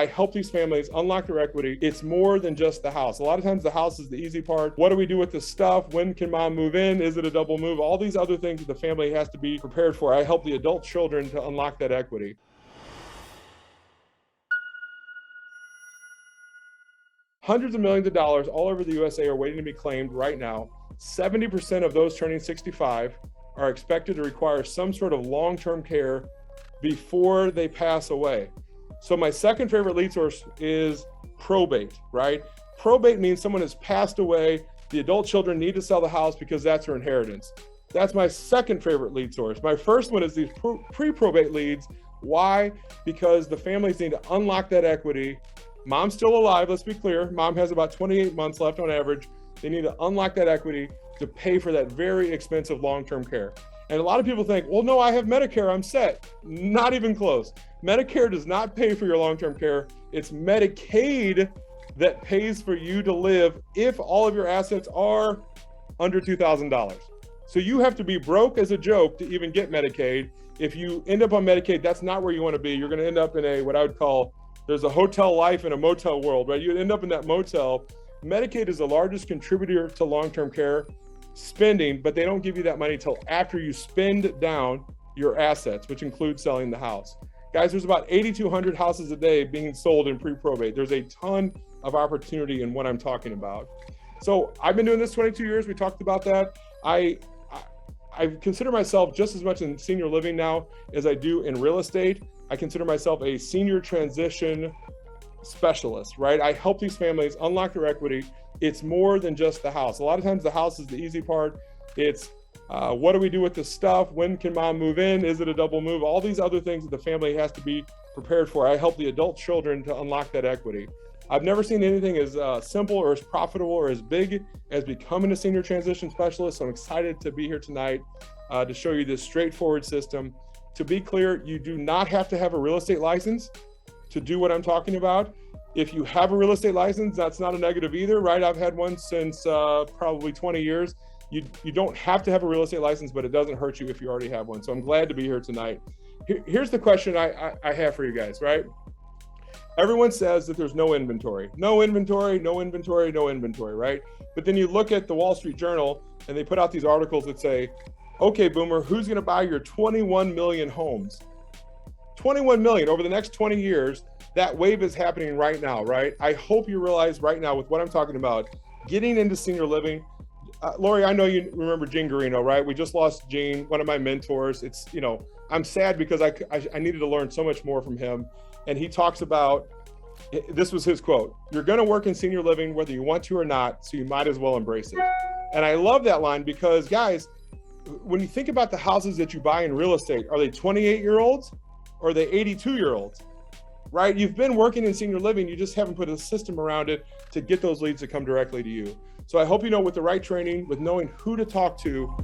I help these families unlock their equity. It's more than just the house. A lot of times the house is the easy part. What do we do with the stuff? When can mom move in? Is it a double move? All these other things that the family has to be prepared for. I help the adult children to unlock that equity. Hundreds of millions of dollars all over the USA are waiting to be claimed right now. 70% of those turning 65 are expected to require some sort of long-term care before they pass away. So my second favorite lead source is probate, right? Probate means someone has passed away. The adult children need to sell the house because that's their inheritance. That's my second favorite lead source. My first one is these pre-probate leads. Why? Because the families need to unlock that equity. Mom's still alive, let's be clear. Mom has about 28 months left on average. They need to unlock that equity to pay for that very expensive long-term care. And a lot of people think, well, no, I have Medicare, I'm set. Not even close. Medicare does not pay for your long-term care. It's Medicaid that pays for you to live if all of your assets are under $2,000. So you have to be broke as a joke to even get Medicaid. If you end up on Medicaid, that's not where you want to be. You're going to end up in a, what I would call, there's a hotel life and a motel world, right? You end up in that motel. Medicaid is the largest contributor to long-term care spending, but they don't give you that money till after you spend down your assets, which includes selling the house. Guys, there's about 8,200 houses a day being sold in pre-probate. There's a ton of opportunity in what I'm talking about. So I've been doing this 22 years. We talked about that. I consider myself just as much in senior living now as I do in real estate. I consider myself a senior transition specialist, right? I help these families unlock their equity. It's more than just the house. A lot of times the house is the easy part. It's what do we do with the stuff? When can mom move in? Is it a double move? All these other things that the family has to be prepared for. I help the adult children to unlock that equity. I've never seen anything as simple or as profitable or as big as becoming a senior transition specialist. So I'm excited to be here tonight to show you this straightforward system. To be clear, you do not have to have a real estate license to do what I'm talking about. If you have a real estate license, that's not a negative either, right? I've had one since probably 20 years. You don't have to have a real estate license, but it doesn't hurt you if you already have one. So I'm glad to be here tonight. Here's the question I have for you guys, right? Everyone says that there's no inventory, no inventory, no inventory, no inventory, right? But then you look at the Wall Street Journal and they put out these articles that say, okay, boomer, who's gonna buy your 21 million homes? 21 million over the next 20 years, that wave is happening right now, right? I hope you realize right now with what I'm talking about, getting into senior living. Lori, I know you remember Gene Garino, right? We just lost Gene, one of my mentors. It's, I'm sad because I needed to learn so much more from him. And he talks about, this was his quote, "You're gonna work in senior living whether you want to or not, so you might as well embrace it." And I love that line because guys, when you think about the houses that you buy in real estate, are they 28-year-olds or are they 82-year-olds? Right? You've been working in senior living, you just haven't put a system around it to get those leads to come directly to you. So I hope with the right training, with knowing who to talk to,